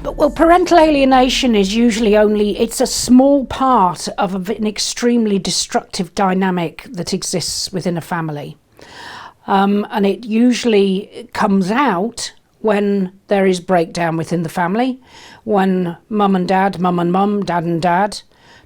Well, parental alienation is usually it's a small part of an extremely destructive dynamic that exists within a family. And it usually comes out when there is breakdown within the family, when mum and mum, dad and dad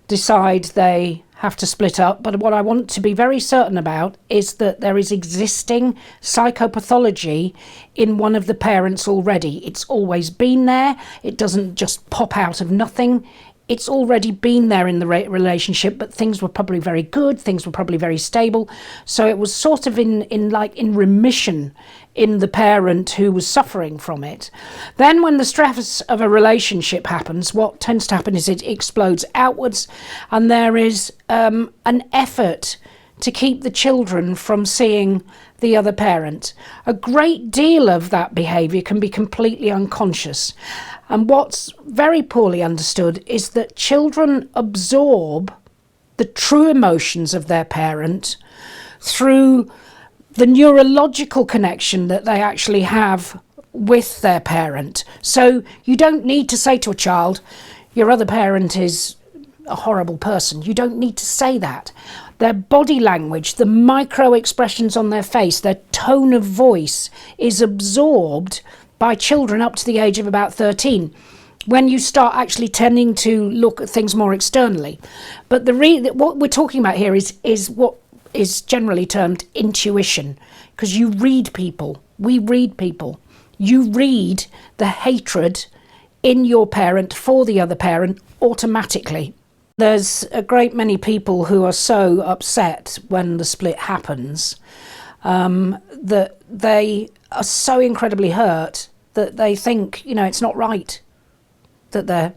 decide they have to split up. But what I want to be very certain about is that there is existing psychopathology in one of the parents already. It's always been there. It doesn't just pop out of nothing. It's already been there in the relationship, but things were probably very good. Things were probably very stable. So it was sort of in remission in the parent who was suffering from it. Then when the stress of a relationship happens, what tends to happen is it explodes outwards, and there is an effort to keep the children from seeing the other parent. A great deal of that behaviour can be completely unconscious. And what's very poorly understood is that children absorb the true emotions of their parent through the neurological connection that they actually have with their parent. So you don't need to say to a child, your other parent is a horrible person. You don't need to say that. Their body language, the micro expressions on their face, their tone of voice is absorbed by children up to the age of about 13, when you start actually tending to look at things more externally. But what we're talking about here is what is generally termed intuition, because you read people. We read people. You read the hatred in your parent for the other parent automatically. There's a great many people who are so upset when the split happens that they are so incredibly hurt that they think, it's not right that their,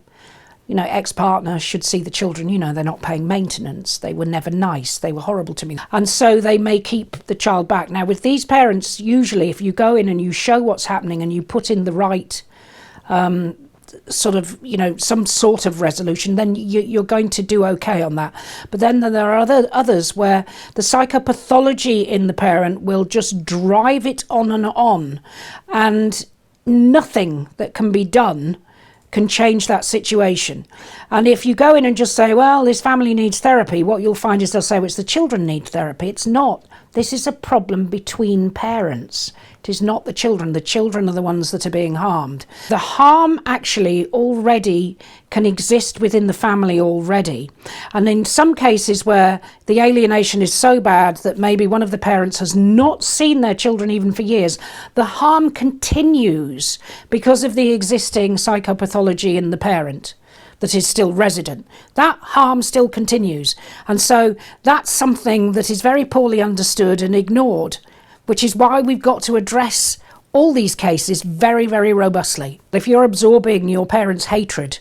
ex-partner should see the children. They're not paying maintenance. They were never nice. They were horrible to me. And so they may keep the child back. Now, with these parents, usually if you go in and you show what's happening and you put in the right some sort of resolution, then you're going to do okay on that. But then there are others where the psychopathology in the parent will just drive it on, and nothing that can be done can change that situation. And if you go in and just say, well, this family needs therapy, what you'll find is they'll say, well, it's the children need therapy. It's not. This is a problem between parents. It is not the children. The children are the ones that are being harmed. The harm actually already can exist within the family already. And in some cases where the alienation is so bad that maybe one of the parents has not seen their children even for years, the harm continues because of the existing psychopathology in the parent that is still resident. That harm still continues. And so that's something that is very poorly understood and ignored, which is why we've got to address all these cases very, very robustly. If you're absorbing your parents' hatred,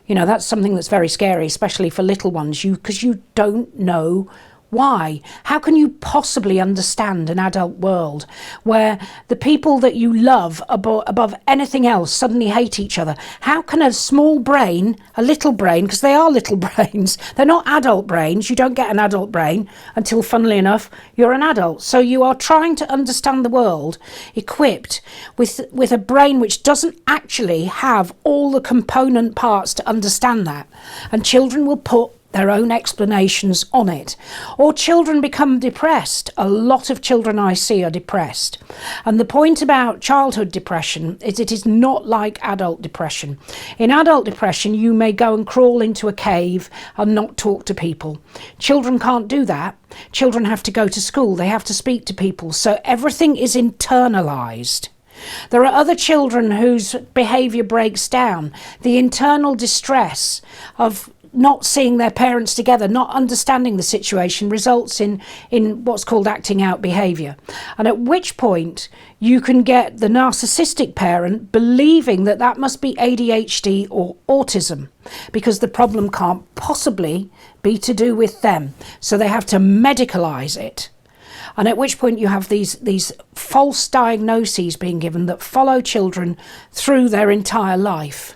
that's something that's very scary, especially for little ones, because you don't know why. How can you possibly understand an adult world where the people that you love above anything else suddenly hate each other? How can a small brain, a little brain, because they are little brains, they're not adult brains, you don't get an adult brain until, funnily enough, you're an adult. So you are trying to understand the world equipped with a brain which doesn't actually have all the component parts to understand that. And children will put their own explanations on it. Or children become depressed. A lot of children I see are depressed. And the point about childhood depression is it is not like adult depression. In adult depression, you may go and crawl into a cave and not talk to people. Children can't do that. Children have to go to school. They have to speak to people. So everything is internalised. There are other children whose behaviour breaks down. The internal distress of not seeing their parents together, not understanding the situation, results in what's called acting out behaviour. And at which point you can get the narcissistic parent believing that must be ADHD or autism, because the problem can't possibly be to do with them. So they have to medicalise it. And at which point you have these false diagnoses being given that follow children through their entire life.